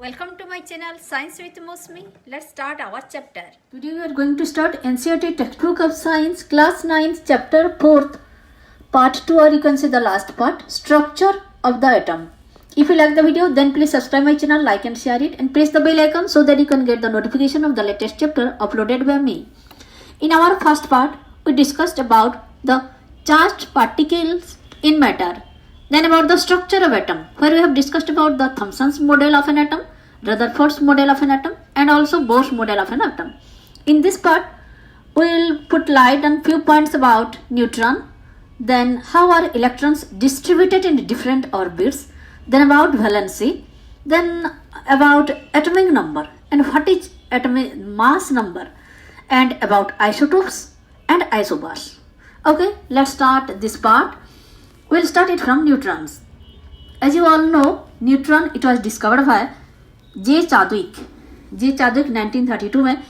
Welcome to my channel Science with Mosmi. Let's start our chapter. Today we are going to start NCERT textbook of science class 9 chapter 4th part 2, or you can say the last part, structure of the atom. If you like the video, then please subscribe my channel, like and share it, and press the bell icon so that you can get the notification of the latest chapter uploaded by me. In our first part, we discussed about the charged particles in matter. Then about the structure of atom, where we have discussed about the Thomson's model of an atom, Rutherford's model of an atom, and also Bohr's model of an atom. In this part, we will put light on few points about neutron, then how are electrons distributed in different orbits, then about valency, then about atomic number and what is atomic mass number, and about isotopes and isobars. Okay, let's start this part. We'll start it from neutrons. As you all know, neutron, it was discovered by जे चाद्विक 1932 में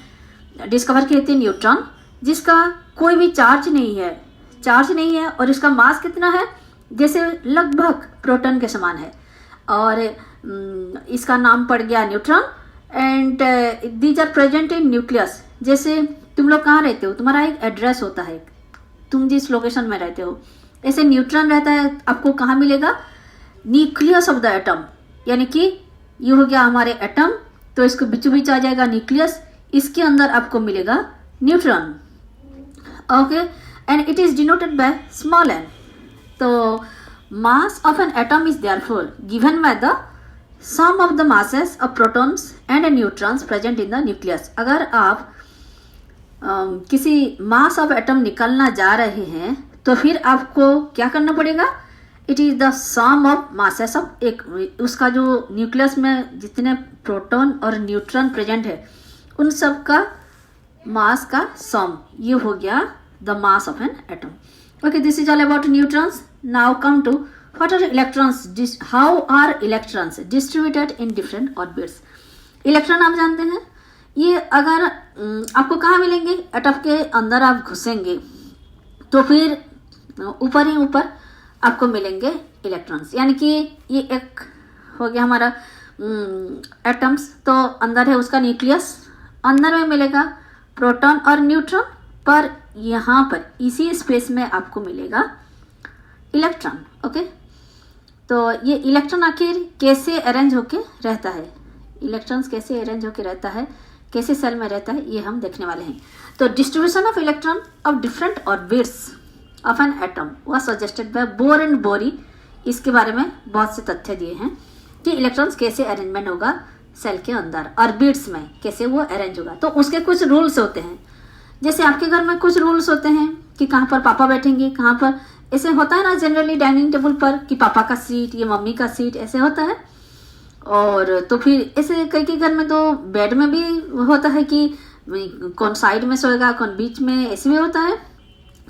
discover किए थे neutron, जिसका कोई भी charge नहीं है और इसका मास कितना है, जैसे लगभग प्रोटॉन के समान है, और इसका नाम पड़ गया neutron. And these are present in nucleus. जैसे तुम लोग कहाँ रहते हो, तुम्हारा एक एड्रेस होता है, तुम जिस लोकेशन में रहते हो, ऐसे न्यूट्रॉन रहता है. आपको कहाँ मिलेगा, न्यूक्लियस ऑफ द एटम, यानी कि ये हो गया हमारे एटम, तो इसको बीचों बीच आ जाएगा न्यूक्लियस, इसके अंदर आपको मिलेगा neutron. Okay, and it is denoted by small n. तो mass of an atom is therefore given by the sum of the masses of protons and neutrons present in the nucleus. अगर आप किसी mass of atom निकालना जा रहे हैं तो फिर आपको क्या करना पड़ेगा, it is the sum of masses of एक, उसका जो न्यूक्लियस में जितने प्रोटॉन और न्यूट्रॉन प्रेजेंट है उन सब का मास का सम, ये हो गया the mass of an atom. Okay, this is all about neutrons. Now come to what are electrons, how are electrons distributed in different orbits. Electron आप जानते हैं, ये अगर आपको कहाँ मिलेंगे, एटम के अंदर आप घुसेंगे तो फिर ऊपर ही ऊपर आपको मिलेंगे इलेक्ट्रॉन्स, यानी कि ये एक हो गया हमारा एटम्स, तो अंदर है उसका न्यूक्लियस, अंदर में मिलेगा प्रोटॉन और न्यूट्रॉन, पर यहाँ पर इसी स्पेस में आपको मिलेगा इलेक्ट्रॉन. ओके, तो ये इलेक्ट्रॉन आखिर कैसे अरेंज होके रहता है, इलेक्ट्रॉन्स कैसे अरेंज होके रहता है, कैसे सेल में रहता है, ये हम देखने वाले हैं. तो distribution of electron of different orbits of an atom was suggested by bore and बोरी. इसके बारे में बहुत से तथ्य दिए हैं कि इलेक्ट्रॉन्स कैसे अरेंजमेंट होगा सेल के अंदर, ऑर्बिट्स में कैसे वो अरेंज होगा. तो उसके कुछ रूल्स होते हैं. जैसे आपके घर में कुछ रूल्स होते हैं कि कहाँ पर पापा बैठेंगे, कहाँ पर, ऐसे होता है ना जनरली डाइनिंग टेबल पर कि पापा का सीट, ये मम्मी का सीट, ऐसे होता है. और तो फिर ऐसे कई घर में तो बेड में भी होता है कि कौन साइड में सोएगा, कौन बीच में, ऐसे भी होता है.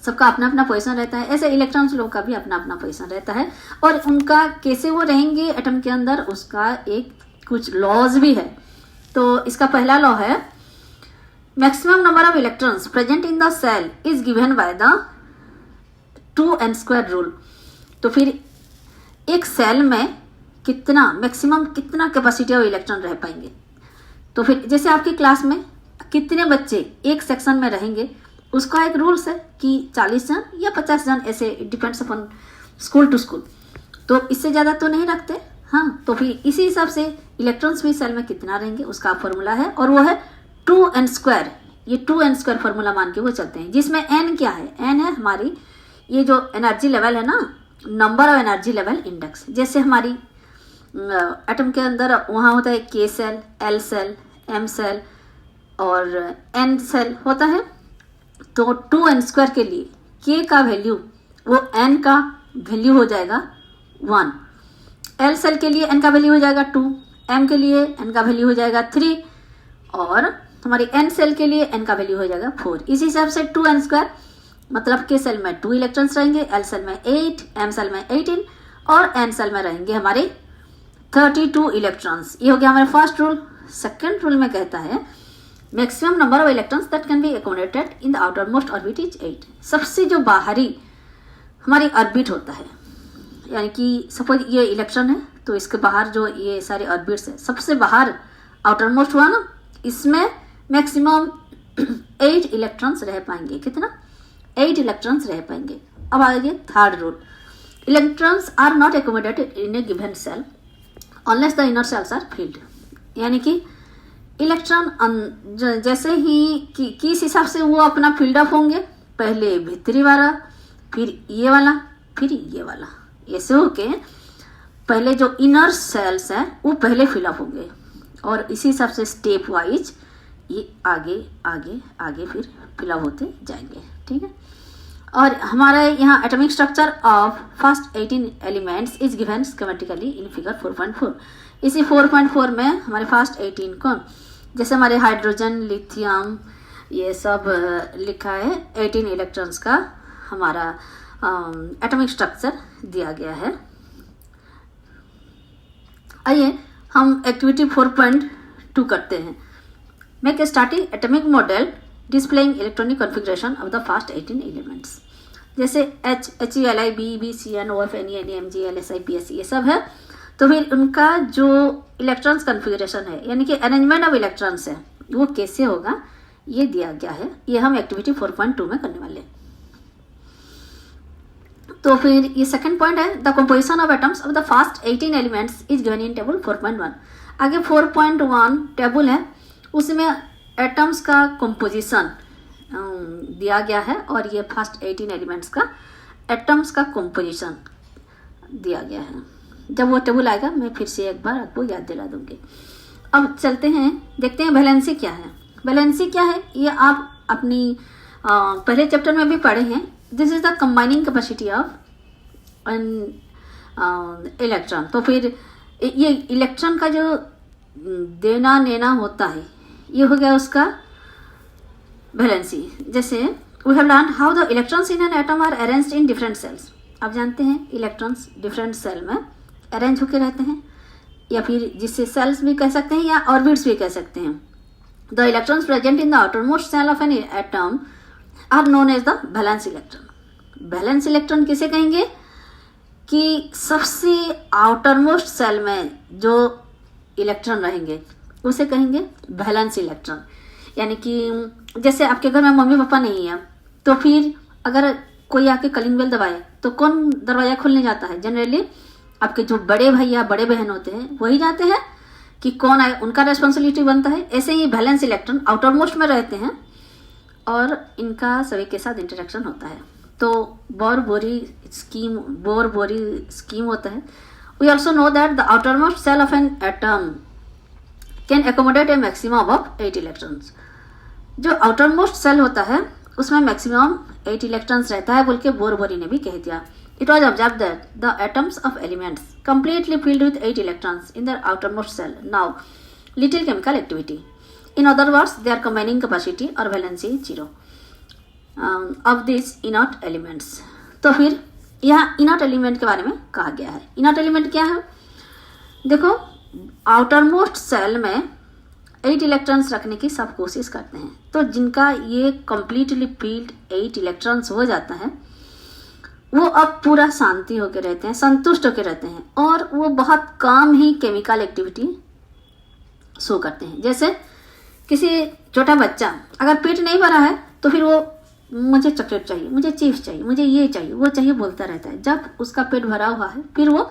सबका अपना अपना पोजीशन रहता है. ऐसे इलेक्ट्रॉन्स लोग का भी अपना अपना पोजीशन रहता है, और उनका कैसे वो रहेंगे एटम के अंदर, उसका एक कुछ लॉज भी है. तो इसका पहला लॉ है, maximum number of electrons present in the shell is given by the 2n² rule. तो फिर एक सेल में कितना मैक्सिमम कितना कैपेसिटी ऑफ इलेक्ट्रॉन रह पाएंगे. तो फिर जैसे आपकी क्लास में कितने बच्चे एक सेक्शन में रहेंगे, उसका एक रूल्स है कि 40 जन या 50 जन, ऐसे depends upon school to school. तो इससे ज़्यादा तो नहीं रखते. हाँ, तो फिर इसी हिसाब से इलेक्ट्रॉन्स भी सेल में कितना रहेंगे उसका फॉर्मूला है, और वो है 2n². ये 2n² फॉर्मूला मान के वो चलते हैं, जिसमें n क्या है, n है हमारी ये जो एनर्जी लेवल है ना, number of energy level index. जैसे हमारी एटम के अंदर वहाँ होता है k shell, l shell, m shell और n सेल होता है. तो 2n² के लिए k का वैल्यू वो n का वैल्यू हो जाएगा 1, l सेल के लिए n का वैल्यू हो जाएगा 2, m के लिए n का वैल्यू हो जाएगा 3, और हमारी n सेल के लिए n का वैल्यू हो जाएगा 4. इसी हिसाब से 2n² मतलब k सेल में 2 इलेक्ट्रॉन्स रहेंगे, l सेल में 8, m सेल में 18 और n सेल में रहेंगे हमारे 32 इलेक्ट्रॉन्स. ये हो गया हमारा फर्स्ट रूल. सेकेंड रूल में कहता है maximum number of electrons that can be accommodated in the outer most orbit is 8. सबसे जो बाहरी हमारी ऑर्बिट होता है, यानी कि सपोज ये इलेक्ट्रॉन है तो इसके बाहर जो ये सारे ऑर्बिट्स है, सबसे बाहर आउटर मोस्ट हुआ ना, इसमें मैक्सिमम 8 इलेक्ट्रॉन्स रह पाएंगे। कितना? 8 इलेक्ट्रॉन्स रह पाएंगे। अब आगे third rule, electrons are not accommodated in a given shell unless the inner shells are filled. यानी कि इलेक्ट्रॉन जैसे ही किस हिसाब से वो अपना फिल्ड अप होंगे, पहले भीतरी वाला, फिर ये वाला, फिर ये वाला, ऐसे होके पहले जो इनर सेल्स हैं वो पहले फिलअप होंगे और इसी हिसाब से स्टेप वाइज ये आगे आगे आगे फिर फिलअप होते जाएंगे। ठीक है। और हमारा यहाँ atomic structure of first 18 elements is given schematically in figure 4.4। इसी 4.4 में हमारे फर्स्ट 18 को, जैसे हमारे हाइड्रोजन, लिथियम, ये सब लिखा है, 18 इलेक्ट्रॉन्स का हमारा एटॉमिक स्ट्रक्चर दिया गया है। आइए हम एक्टिविटी 4.2 करते हैं। Make a starting atomic model displaying electronic configuration of the first 18 elements. जैसे H, HeLi, B, Cn, OF, Ne, Ne, Mg, LSI, PsE ये सब है। तो फिर उनका जो इलेक्ट्रॉन्स कॉन्फ़िगरेशन है, यानी कि अरेंजमेंट ऑफ इलेक्ट्रॉन्स है, वो कैसे होगा ये दिया गया है। ये हम एक्टिविटी 4.2 में करने वाले हैं। तो फिर ये सेकंड पॉइंट है, the composition of atoms of the first 18 elements is given in table 4.1। आगे 4.1 टेबल है, उसमें एटम्स का कंपोजिशन दिया गया है और ये फर्स्ट 18 एलिमेंट्स का एटम्स का कंपोजिशन दिया गया है। जब वो टेबल आएगा मैं फिर से एक बार आपको याद दिला दूंगी। अब चलते हैं, देखते हैं वैलेंसी क्या है। वैलेंसी क्या है ये आप अपनी पहले चैप्टर में भी पढ़े हैं। This is the combining capacity of an electron. तो फिर ये इलेक्ट्रॉन का जो देना लेना होता है ये हो गया उसका वैलेंसी। जैसे we have learn how the electrons in an atom are arranged in different shells. आप जानते हैं इलेक्ट्रॉन्स डिफरेंट सेल में अरेंज होकर रहते हैं, या फिर जिससे सेल्स भी कह सकते हैं या ऑर्बिट्स भी कह सकते हैं। The electrons present in the outermost shell of an atom are known as the valence electron. Valence electron किसे कहेंगे कि सबसे आउटरमोस्ट सेल में जो इलेक्ट्रॉन रहेंगे उसे कहेंगे वैलेंस इलेक्ट्रॉन। यानी कि जैसे आपके घर में मम्मी पापा नहीं है तो फिर अगर कोई आके कलिंग बेल दबाए तो कौन दरवाजा खोलने जाता है? जनरली आपके जो बड़े भाई या बड़े बहन होते हैं वही जाते हैं कि कौन आए, उनका रेस्पॉन्सिबिलिटी बनता है। ऐसे ही वैलेंस इलेक्ट्रॉन आउटरमोस्ट में रहते हैं और इनका सभी के साथ इंटरेक्शन होता है। तो बोर बोरी स्कीम होता है। We also know that the outermost shell of an atom can accommodate a maximum of 8 electrons. जो आउटरमोस्ट सेल होता है उसमें मैक्सिमम 8 इलेक्ट्रॉन्स रहता है बोल के बोरी ने भी कह दिया। It was observed that the atoms of elements completely filled with 8 electrons in their outermost cell now little chemical activity. In other words, their combining capacity or valency is 0 of these inert elements. तो फिर यहाँ inert element के बारे में कहा गया है। inert element क्या है? देखो outermost cell में 8 इलेक्ट्रॉन्स रखने की सब कोशिश करते हैं। तो जिनका ये completely filled 8 इलेक्ट्रॉन्स हो जाता है वो अब पूरा शांति होकर रहते हैं, संतुष्ट होकर रहते हैं और वो बहुत कम ही केमिकल एक्टिविटी शो करते हैं। जैसे किसी छोटा बच्चा अगर पेट नहीं भरा है तो फिर वो मुझे चॉकलेट चाहिए, मुझे चिप्स चाहिए, मुझे ये चाहिए, वो चाहिए बोलता रहता है। जब उसका पेट भरा हुआ है फिर वो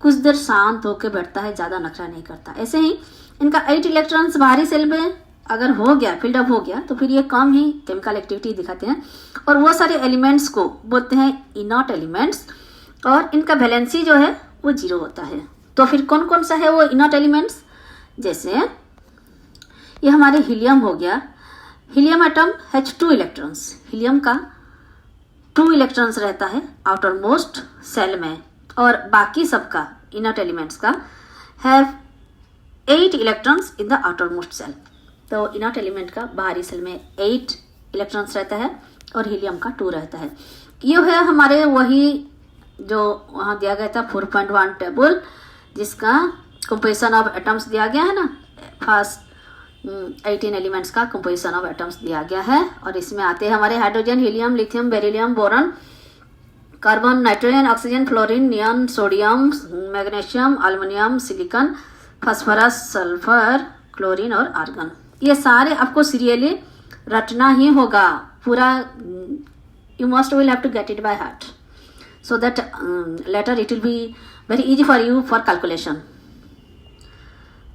कुछ देर शांत होकर बैठता है, ज़्यादा नखरा नहीं करता। ऐसे ही इनका 8 इलेक्ट्रॉन्स बाहरी सेल में अगर हो गया, फिल्ड अप हो गया, तो फिर ये कम ही केमिकल एक्टिविटी दिखाते हैं और वो सारे एलिमेंट्स को बोलते हैं इनर्ट एलिमेंट्स और इनका वैलेंसी जो है वो 0 होता है। तो फिर कौन कौन सा है वो इनर्ट एलिमेंट्स? जैसे ये हमारे हीलियम हो गया। Helium atom has 2 electrons. Helium का 2 इलेक्ट्रॉन्स रहता है आउटर मोस्ट सेल में और बाकी सबका इनर्ट एलिमेंट्स का have 8 electrons in the outer most shell. तो इनर्ट एलिमेंट का बाहरी सेल में 8 इलेक्ट्रॉन्स रहता है और हीलियम का 2 रहता है। ये है हमारे वही जो वहाँ दिया गया था 4.1 टेबल जिसका कंपोजिशन ऑफ एटम्स दिया गया है ना। फर्स्ट 18 एलिमेंट्स का कंपोजिशन ऑफ एटम्स दिया गया है और इसमें आते हैं हमारे hydrogen, helium, lithium, beryllium, boron, carbon, nitrogen, oxygen, fluorine, neon, sodium, magnesium, aluminium, silicon, phosphorus, sulphur, chlorine और आर्गन। ये सारे आपको सीरियली रटना ही होगा पूरा। You must will have to get it by heart so that later it will be very easy for you for calculation.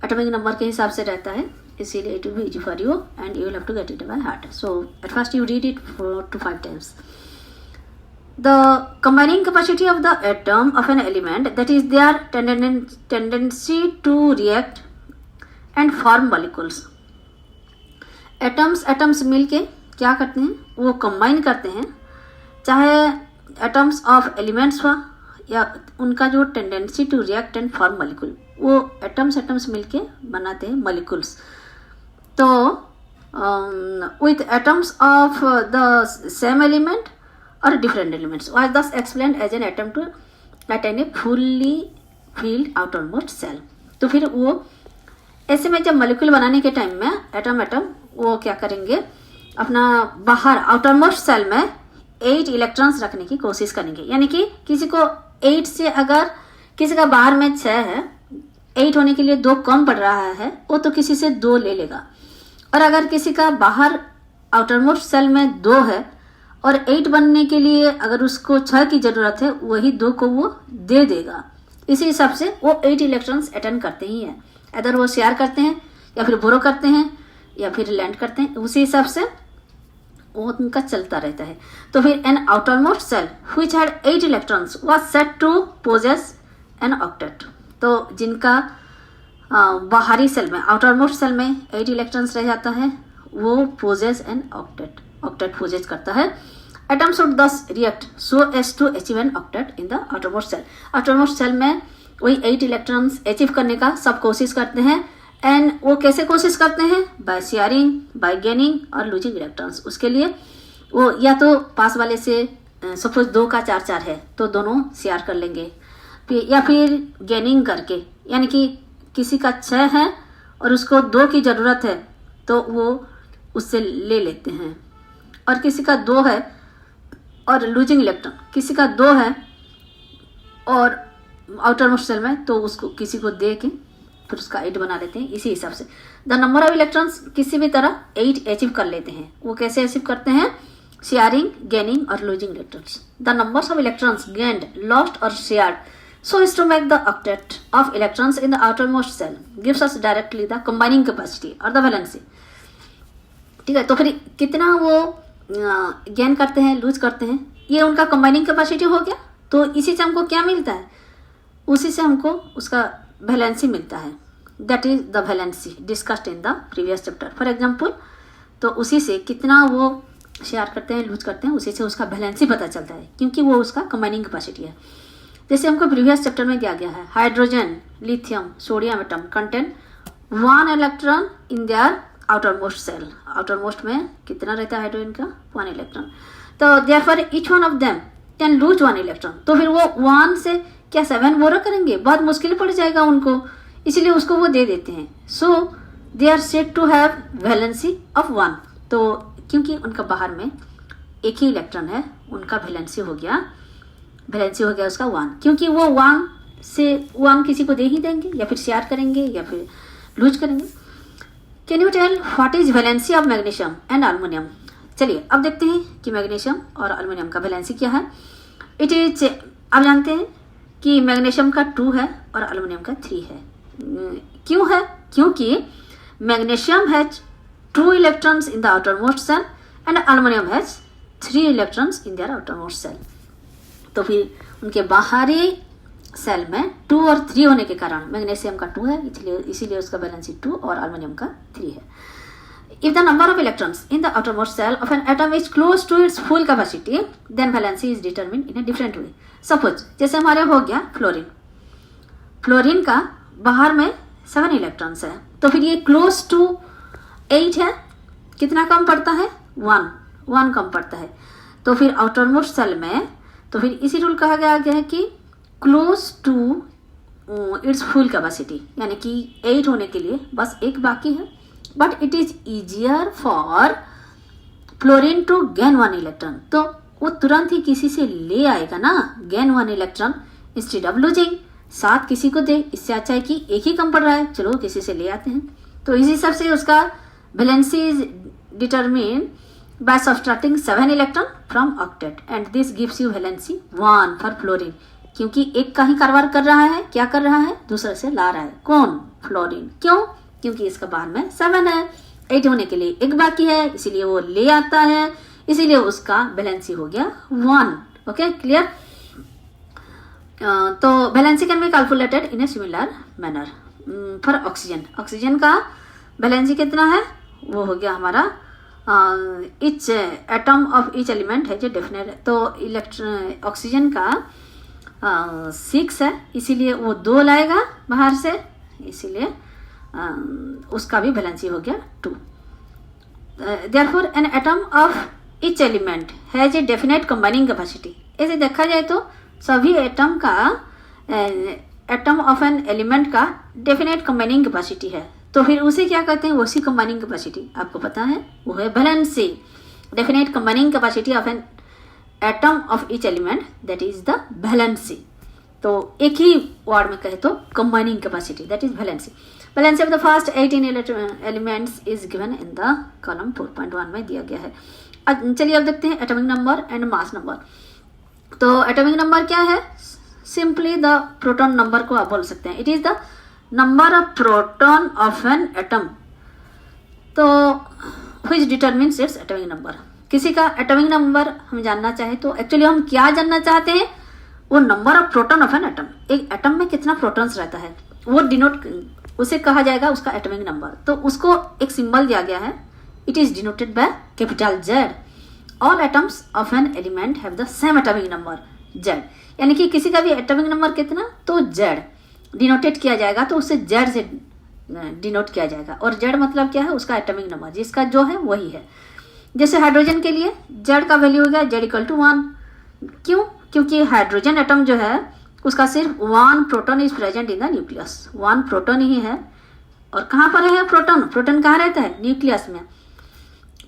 Atomic number के हिसाब से रहता है, इसीलिए it will be easy for you and you will have to get it by heart. So at first you read it 4 to 5 times. The combining capacity of the atom of an element, that is their tendency to react and form molecules. Atoms मिलके क्या करते हैं, वो combine करते हैं, चाहे atoms of elements हुआ या उनका जो tendency to react and form molecule, वो एटम्स मिलके बनाते हैं मॉलिक्यूल्स। तो with atoms of the same element और different elements was thus explained as an atom to attain a fully filled outer most shell. तो फिर वो ऐसे में जब मॉलिक्यूल बनाने के टाइम में एटम वो क्या करेंगे, अपना बाहर आउटर मोस्ट सेल में 8 इलेक्ट्रॉन्स रखने की कोशिश करेंगे। यानी कि किसी को 8 से, अगर किसी का बाहर में 6 है, 8 होने के लिए 2 कम पड़ रहा है, वो तो किसी से 2 ले लेगा। और अगर किसी का बाहर आउटर मोस्ट सेल में 2 है और 8 बनने के लिए अगर उसको 6 की जरूरत है, वही 2 को वो दे देगा। इसी हिसाब से वो 8 इलेक्ट्रॉन्स अटेंड करते ही हैं, अदर वो शेयर करते हैं या फिर बोरो करते हैं या फिर लैंड करते हैं, उसी हिसाब से वो उनका चलता रहता है। तो फिर an outermost shell which had 8 electrons was said to possess an octet. तो जिनका बाहरी सेल में, आउटरमोस्ट सेल में 8 इलेक्ट्रॉन्स रह जाता है, वो possess an octet, octet possess करता है। Atom should thus react so as to achieve an octet in the outermost shell. Outermost shell में वही 8 इलेक्ट्रॉन्स अचीव करने का सब कोशिश करते हैं। एंड वो कैसे कोशिश करते हैं, बाय शेयरिंग, बाय गेनिंग और लूजिंग इलेक्ट्रॉन्स। उसके लिए वो या तो पास वाले से, सपोज 2 का 4 है तो दोनों शेयर कर लेंगे, या फिर गेनिंग करके, यानी कि किसी का 6 है और उसको 2 की ज़रूरत है तो वो उससे ले लेते हैं। और किसी का 2 है और लूजिंग इलेक्ट्रॉन, किसी का 2 है और आउटर मोस्ट सेल में, तो उसको किसी को दे के फिर उसका 8 बना लेते हैं। इसी हिसाब से द नंबर ऑफ इलेक्ट्रॉन्स किसी भी तरह 8 अचीव कर लेते हैं। वो कैसे अचीव करते हैं, शेयरिंग, गेनिंग और losing electrons. The numbers of electrons gained, lost और shared so as to make the octet of electrons in the outermost cell gives us directly the combining capacity or the valency। ठीक है, तो फिर कितना वो gain करते हैं, loose करते हैं, ये उनका कंबाइनिंग कैपेसिटी हो गया। तो इसी से हमको क्या मिलता है, उसी से हमको उसका वैलेंसी मिलता है। That is the valency discussed in the previous chapter. For example, तो उसी से कितना वो शेयर करते हैं, लूज करते हैं, उसी से उसका वैलेंसी पता चलता है, क्योंकि वो उसका कंबाइनिंग कैपेसिटी है। जैसे हमको प्रीवियस चैप्टर में दिया गया है, hydrogen, lithium, sodium atom contain 1 electron in their outermost shell. Outermost में कितना रहता है हाइड्रोजन का, 1 इलेक्ट्रॉन। तो therefore each one of them can lose 1 electron. तो फिर वो 1 से क्या 7 बोरो करेंगे, बहुत मुश्किल पड़ जाएगा उनको, इसलिए उसको वो दे देते हैं। So they are said to have valency of 1। तो क्योंकि उनका बाहर में एक ही इलेक्ट्रॉन है, उनका वैलेंसी हो गया उसका 1, क्योंकि वो 1 से 1 किसी को दे ही देंगे, या फिर शेयर करेंगे या फिर लूज करेंगे। Can you tell what is valency of magnesium and aluminium. चलिए अब देखते हैं कि मैग्नीशियम और एल्युमिनियम का वैलेंसी क्या है। इट इज, आप जानते हैं कि मैग्नीशियम का 2 है और एल्युमिनियम का 3 है। क्यों है, क्योंकि magnesium has 2 electrons in the outermost shell and aluminium has 3 electrons in their outermost shell. तो फिर उनके बाहरी सेल में 2 और 3 होने के कारण मैग्नीशियम का 2 है, इसीलिए उसका वैलेंसी 2 और एल्युमिनियम का 3 है। If the number of electrons in the outermost cell of an atom is close to its full capacity, then valency is determined in a different way. Suppose जैसे हमारे हो गया फ्लोरीन, फ्लोरीन का बाहर में 7 इलेक्ट्रॉन्स है, तो फिर ये क्लोज टू 8 है, कितना कम पड़ता है, 1 कम पड़ता है। तो फिर आउटरमोस्ट सेल में, तो फिर इसी रूल कहा गया है कि close to its full capacity, यानी कि 8 होने के लिए बस 1 बाकी है, but it is easier for fluorine to gain 1 electron. तो वो तुरंत ही किसी से ले आएगा ना, gain 1 electron instead of losing, 7 किसी को दे, इससे अच्छा है कि एक ही कम पड़ रहा है, चलो किसी से ले आते हैं। तो इसी हिसाब से उसका valency is determine by subtracting 7 electron from octet and this gives you valency 1 for fluorine, क्योंकि एक का ही कारोबार कर रहा है, क्या कर रहा है, दूसरे से ला रहा है, कौन, फ्लोरीन। क्यों, क्योंकि इसका बाहर में 7 है, 8 होने के लिए एक बाकी है, इसीलिए वो ले आता है, इसीलिए उसका वैलेंसी हो गया 1। Okay, clear. तो valency can be calculated in a similar manner for oxygen. Oxygen का वैलेंसी कितना है, वो हो गया हमारा each atom of each element है जो डेफिनेट, तो ऑक्सीजन का 6 है, इसीलिए वो 2 लाएगा बाहर से, इसीलिए उसका भी वैलेंसी हो गया 2। Therefore N atom of each element has a definite combining capacity. ऐसे देखा जाए तो सभी एटम का, एटम ऑफ एन एलिमेंट का डेफिनेट कंबाइनिंग कैपेसिटी है, तो फिर उसे क्या कहते हैं, उसी कंबाइनिंग कैपेसिटी आपको पता है, वो है valency. Definite combining capacity of an atom of each element, that is the valency. तो एक ही वर्ड में कहे तो combining capacity, that is valency. Valency of the first 18 elements is given in the column 4.1 में दिया गया है। चलिए अब देखते हैं atomic number and mass number. तो एटॉमिक नंबर क्या है, सिंपली द प्रोटॉन नंबर को आप बोल सकते हैं, it is the number of proton of an atom, तो which determines its atomic number. किसी का एटॉमिक नंबर हम जानना चाहे तो एक्चुअली हम क्या जानना चाहते हैं, वो number of proton of an atom, एक एटम में कितना प्रोटॉन्स रहता है वो डिनोट, उसे कहा जाएगा उसका एटॉमिक नंबर। तो उसको एक सिंबल दिया गया है, it is denoted by capital Z। All atoms of an element have the same atomic number Z, यानी कि किसी का भी एटॉमिक नंबर कितना, तो Z डिनोटेड किया जाएगा, तो उसे Z से डिनोट किया जाएगा, और Z मतलब क्या है, उसका एटॉमिक नंबर, जिसका जो है वही है। जैसे हाइड्रोजन के लिए Z का वैल्यू हो गया Z = 1। क्यों, क्योंकि हाइड्रोजन एटम जो है उसका सिर्फ 1 proton is present in the nucleus, 1 proton ही है, और कहाँ पर है प्रोटॉन, प्रोटॉन कहाँ रहता है, न्यूक्लियस में,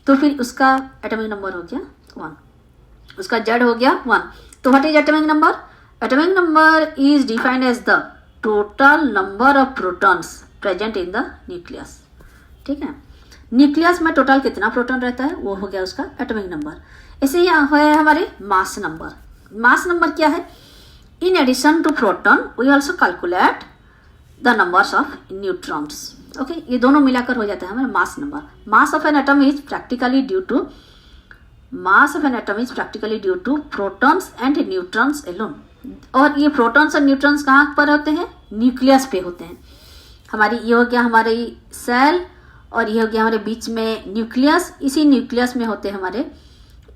तो फिर उसका एटॉमिक नंबर हो गया 1, उसका Z हो गया 1। तो what is atomic number, atomic number is defined as the total number of protons present in the nucleus. ठीक है, न्यूक्लियस में टोटल कितना प्रोटॉन रहता है, वो हो गया उसका एटॉमिक नंबर। ऐसे ही है हमारे मास नंबर। मास नंबर क्या है, in addition to proton we also calculate the numbers of neutrons. Okay, ये दोनों मिलाकर हो जाता है हमारा mass number. Mass of an atom is practically due to, mass of an atom is practically due to protons and neutrons alone. और ये protons और न्यूट्रॉन्स कहाँ पर होते हैं, न्यूक्लियस पे होते हैं। हमारी ये हो गया हमारी सेल, और ये हो गया हमारे बीच में न्यूक्लियस, इसी न्यूक्लियस में होते हैं हमारे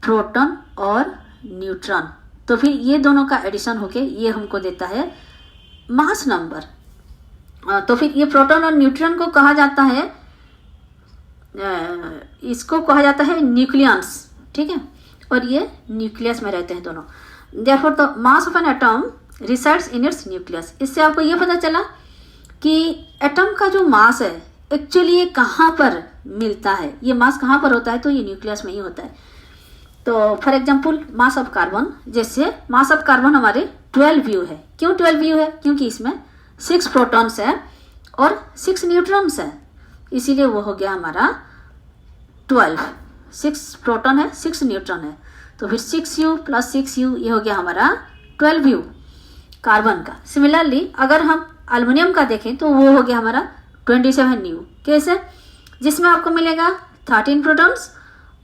प्रोटॉन और न्यूट्रॉन। तो फिर ये दोनों का एडिशन होके ये हमको देता है मास नंबर। तो फिर ये प्रोटॉन और न्यूट्रॉन को कहा जाता है, इसको कहा जाता है न्यूक्लियंस। ठीक है, और ये न्यूक्लियस में रहते हैं दोनों। Therefore the mass of an atom resides in its nucleus. इससे आपको ये पता चला कि एटम का जो मास है एक्चुअली ये कहाँ पर मिलता है, ये मास कहाँ पर होता है, तो ये न्यूक्लियस में ही होता है। तो for example mass of carbon, जैसे मास ऑफ कार्बन हमारे 12 है। क्यों 12 है, क्योंकि इसमें 6 प्रोटॉन्स है और 6 न्यूट्रॉन्स है, इसीलिए वो हो गया हमारा 12। 6 प्रोटॉन है, 6 न्यूट्रॉन है, तो फिर 6U + 6U ये हो गया हमारा 12U कार्बन का। सिमिलरली अगर हम एल्युमिनियम का देखें तो वो हो गया हमारा 27U। कैसे, जिसमें आपको मिलेगा 13 प्रोटॉन्स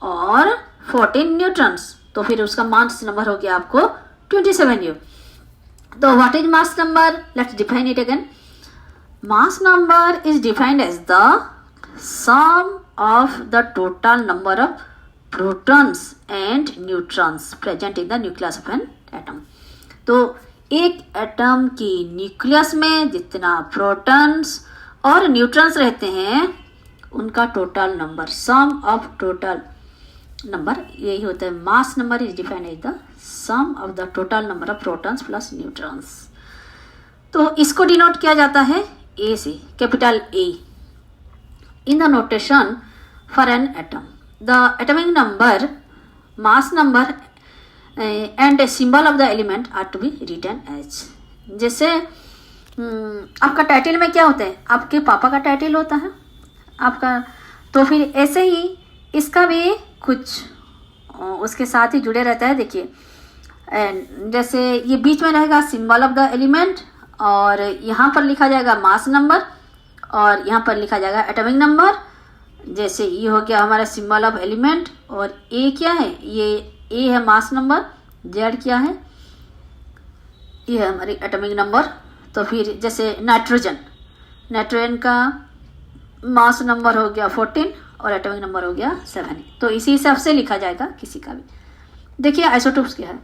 और 14 न्यूट्रॉन्स, तो फिर उसका मास नंबर हो गया आपको 27U। तो what is mass number, let's define it again. Mass number is defined as the sum of the total number of protons and neutrons present in the nucleus of an atom. तो एक atom की nucleus में जितना protons और neutrons रहते हैं उनका total number, sum of total number, यही होता है mass number is defined as the sum of the total number of protons plus neutrons. तो इसको डिनोट किया जाता है ए से, capital A. In the notation for an atom the atomic number, mass number and symbol of the element are to be written as. जैसे आपका title में क्या होता है, आपके पापा का टाइटल होता है आपका, तो फिर ऐसे ही इसका भी कुछ उसके साथ ही जुड़े रहता है। देखिए जैसे ये बीच में रहेगा सिंबल ऑफ द एलिमेंट, और यहाँ पर लिखा जाएगा मास नंबर, और यहाँ पर लिखा जाएगा एटॉमिक नंबर। जैसे ये हो गया हमारा सिंबल ऑफ एलिमेंट, और ए क्या है, ये ए है मास नंबर, जेड क्या है, ये है हमारी एटॉमिक नंबर। तो फिर जैसे नाइट्रोजन का मास नंबर हो गया 14 और एटॉमिक नंबर हो गया 7। तो इसी हिसाब से लिखा जाएगा किसी का भी। देखिए आइसोटोप्स क्या है,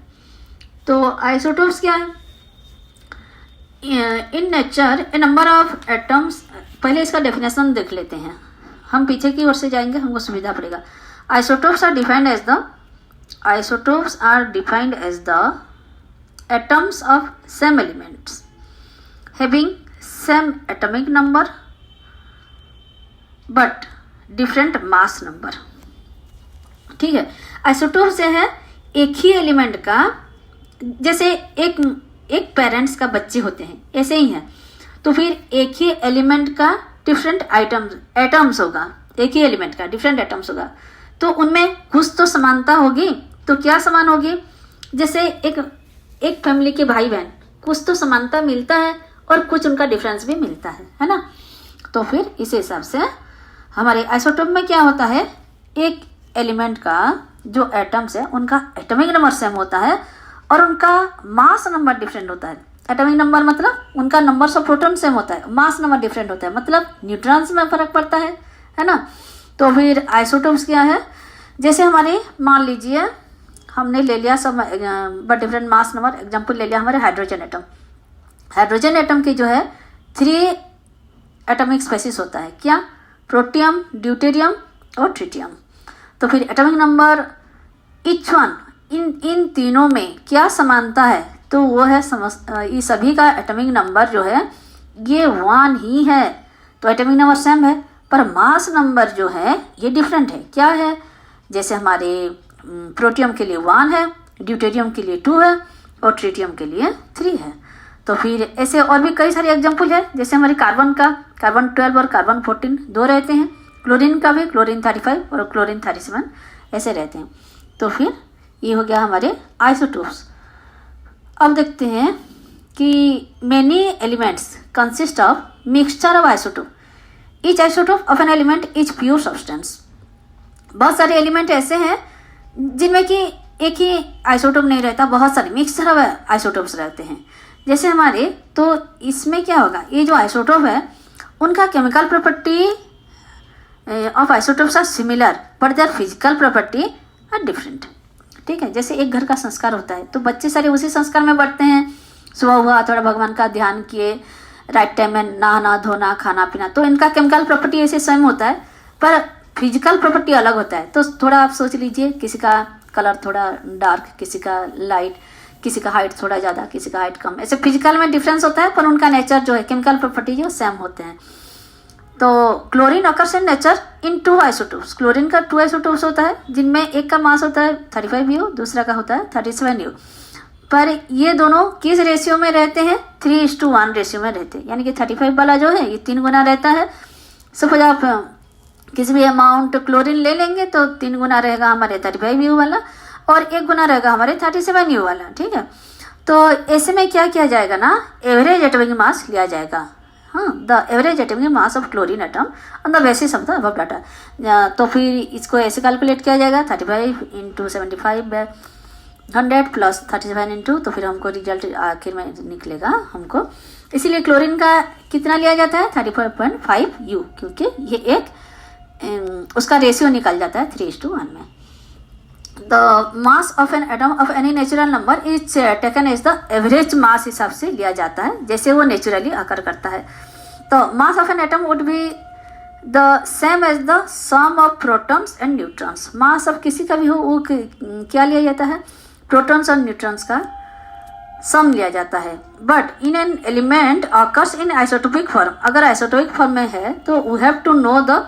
तो आइसोटोप्स क्या है, in nature A number of atoms. पहले इसका डेफिनेशन देख लेते हैं, हम पीछे की ओर से जाएंगे, हमको सुविधा पड़ेगा। Isotopes are defined as the atoms of same elements having same atomic number but different mass number। ठीक है, आइसोटोप से है एक ही एलिमेंट का, जैसे एक पेरेंट्स का बच्चे होते हैं ऐसे ही है, तो फिर एक ही एलिमेंट का डिफरेंट एटम्स होगा, एक ही एलिमेंट का डिफरेंट एटम्स होगा, तो उनमें कुछ तो समानता होगी। तो क्या समान होगी, जैसे एक फैमिली के भाई बहन, कुछ तो समानता मिलता है और कुछ उनका डिफरेंस भी मिलता है ना। तो फिर इस हिसाब से हमारे आइसोटोप में क्या होता है, एक एलिमेंट का जो एटम्स है उनका एटॉमिक नंबर सेम होता है और उनका मास नंबर डिफरेंट होता है। एटॉमिक नंबर मतलब उनका नंबर ऑफ प्रोटॉन सेम होता है, मास नंबर डिफरेंट होता है, मतलब न्यूट्रॉन्स में फर्क पड़ता है ना। तो फिर आइसोटोप्स क्या है, जैसे हमारे मान लीजिए हमने ले लिया सब but different mass number, example ले लिया हमारे हाइड्रोजन एटम की जो है 3 एटॉमिक स्पेसिस होता है, क्या, प्रोटियम, ड्यूटेरियम और ट्रिटियम। तो फिर एटॉमिक नंबर ईच वन, इन तीनों में क्या समानता है, तो वो है ये सभी का एटॉमिक नंबर जो है ये 1 ही है, तो एटॉमिक नंबर सेम है, पर मास नंबर जो है ये डिफरेंट है। क्या है, जैसे हमारे प्रोटियम के लिए 1 है, ड्यूटेरियम के लिए 2 है और ट्रिटियम के लिए 3 है। तो फिर ऐसे और भी कई सारे एग्जाम्पल है, जैसे हमारे कार्बन 12 और कार्बन 14 2 रहते हैं, क्लोरीन का भी क्लोरीन 35 और क्लोरीन 37 ऐसे रहते हैं। तो फिर ये हो गया हमारे आइसोटोप्स। अब देखते हैं कि many elements consist of mixture of isotope, each isotope of an element is pure substance. बहुत सारे एलिमेंट ऐसे हैं जिनमें कि एक ही आइसोटोप नहीं रहता, बहुत सारे मिक्सचर ऑफ आइसोटोप्स रहते हैं। जैसे हमारे, तो इसमें क्या होगा, ये जो आइसोटोप है उनका chemical property of isotopes are similar but their physical property are different. ठीक है, जैसे एक घर का संस्कार होता है तो बच्चे सारे उसी संस्कार में बढ़ते हैं, सुबह हुआ थोड़ा भगवान का ध्यान किए, राइट टाइम में नहाना धोना खाना पीना, तो इनका केमिकल प्रॉपर्टी ऐसे सेम होता है पर फिजिकल प्रॉपर्टी अलग होता है। तो थोड़ा आप सोच लीजिए, किसी का कलर थोड़ा डार्क, किसी का लाइट, किसी का हाइट थोड़ा ज़्यादा, किसी का हाइट कम, ऐसे फिजिकल में डिफरेंस होता है पर उनका नेचर जो है केमिकल प्रॉपर्टी जो सेम होते हैं। तो chlorine occurs in nature in 2 isotopes, chlorine का 2 आइसोटोप्स होता है जिनमें एक का मास होता है 35 U, दूसरा का होता है 37 U, पर ये दोनों किस रेशियो में रहते हैं, 3:1 रेशियो में रहते हैं, यानी कि 35 वाला जो है ये 3 गुना रहता है। सपोज आप किसी भी अमाउंट क्लोरीन ले लेंगे तो 3 गुना रहेगा हमारे 35 U वाला और 1 गुना रहेगा हमारे 37 U वाला। ठीक है, तो ऐसे में क्या किया जाएगा ना, एवरेज एटॉमिक मास लिया जाएगा, हाँ, the average atomic mass of chlorine atom on the basis of the above data. तो फिर इसको ऐसे कैलकुलेट किया जाएगा 35 × 75 100 प्लस 37 इंटू, तो फिर हमको रिजल्ट आखिर में निकलेगा हमको। इसीलिए क्लोरीन का कितना लिया जाता है 35.5 U, क्योंकि ये एक उसका रेशियो निकल जाता है 3:1 में। The mass of an atom of any natural number is taken as the average mass हिसाब से लिया जाता है, जैसे वो नेचुरली आकर करता है। तो mass of an atom would be the same as the sum of protons and neutrons. Mass of किसी का भी हो वो क्या लिया जाता है, प्रोटॉन्स और न्यूट्रॉन्स का सम लिया जाता है। But in an element occurs in isotopic form, अगर आइसोटोपिक फॉर्म में है तो we have to know the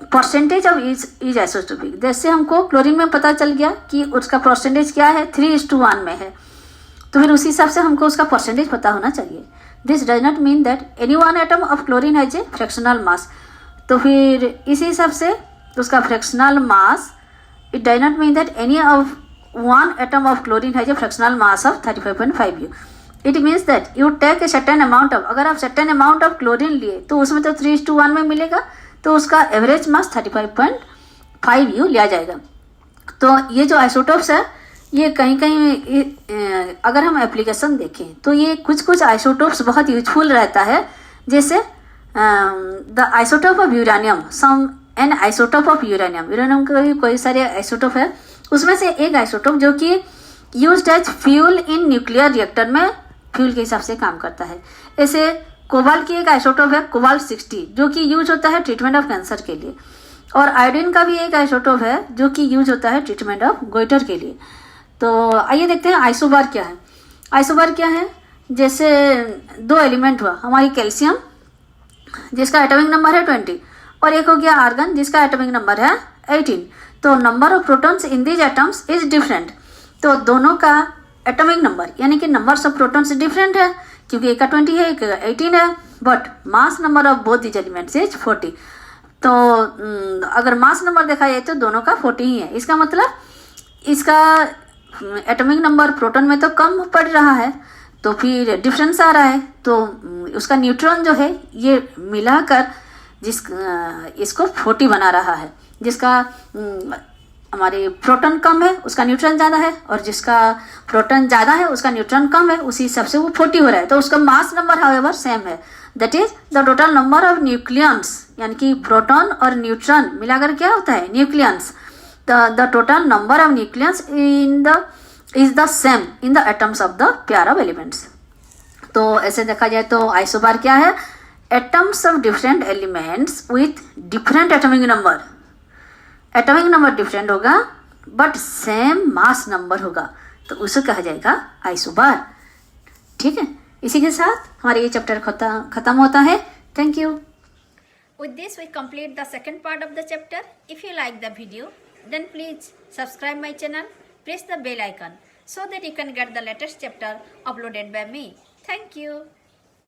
percentage of is isotopic. जैसे हमको क्लोरीन में पता चल गया कि उसका परसेंटेज क्या है, 3:1 में है, तो फिर उसी हिसाब से हमको उसका परसेंटेज पता होना चाहिए। This does not mean that any one atom of chlorine has a fractional mass. तो फिर इसी हिसाब से उसका fractional mass, it does not mean that any of one atom of chlorine has a fractional mass of 35.5 U। It means that you take a certain amount of, अगर आप certain amount of chlorine लिए तो उसमें तो 3:1 में मिलेगा, तो उसका एवरेज मास 35.5 U लिया जाएगा। तो ये जो आइसोटोप्स है, ये कहीं कहीं अगर हम एप्लीकेशन देखें तो ये कुछ आइसोटोप्स बहुत यूजफुल रहता है। जैसे the isotope of uranium, some an isotope of uranium, uranium के भी कोई सारे आइसोटोप है, उसमें से एक आइसोटोप जो कि used as fuel in nuclear reactor में फ्यूल के हिसाब से काम करता है। ऐसे कोबाल्ट की एक आइसोटोप है कोबाल्ट 60, जो कि यूज होता है ट्रीटमेंट ऑफ कैंसर के लिए। और आयोडीन का भी एक आइसोटोप है जो कि यूज होता है ट्रीटमेंट ऑफ गोइटर के लिए। तो आइए देखते हैं आइसोबार क्या है। आइसोबार क्या है, जैसे दो एलिमेंट हुआ, हमारी कैल्शियम जिसका एटॉमिक नंबर है 20, और एक हो गया आर्गन जिसका एटॉमिक नंबर है 18। तो number of protons in these atoms is different. तो दोनों का एटॉमिक नंबर यानी कि नंबर्स ऑफ प्रोटॉन्स डिफरेंट है, क्योंकि एक का 20 है, एक का 18 है, but mass number of both these elements is 40। तो अगर मास नंबर देखा जाए तो दोनों का 40 ही है। इसका मतलब इसका एटॉमिक नंबर प्रोटॉन में तो कम पड़ रहा है, तो फिर डिफरेंस आ रहा है। तो उसका न्यूट्रॉन जो है ये मिलाकर इसको 40 बना रहा है। जिसका हमारे प्रोटॉन कम है उसका न्यूट्रॉन ज़्यादा है, और जिसका प्रोटॉन ज़्यादा है उसका न्यूट्रॉन कम है, उसी हिसाब से वो 40 हो रहा है। तो उसका मास नंबर हाउएवर सेम है, that is the total number of nucleons, यानी कि प्रोटॉन और न्यूट्रॉन मिलाकर क्या होता है, nucleons. the total number of nucleons is the same in the atoms of the pair of elements। तो ऐसे देखा जाए तो आइसोबार क्या है, atoms of different elements with different atomic number। Atomic number different होगा बट सेम मास नंबर होगा, तो उसे कहा जाएगा आइसोबार। ठीक है, इसी के साथ हमारा ये चैप्टर खत्म होता है। Thank you. With this, we complete the second part of the chapter. If you like the video, then please subscribe my channel, press the bell icon so that you can get the latest chapter uploaded by me. Thank you.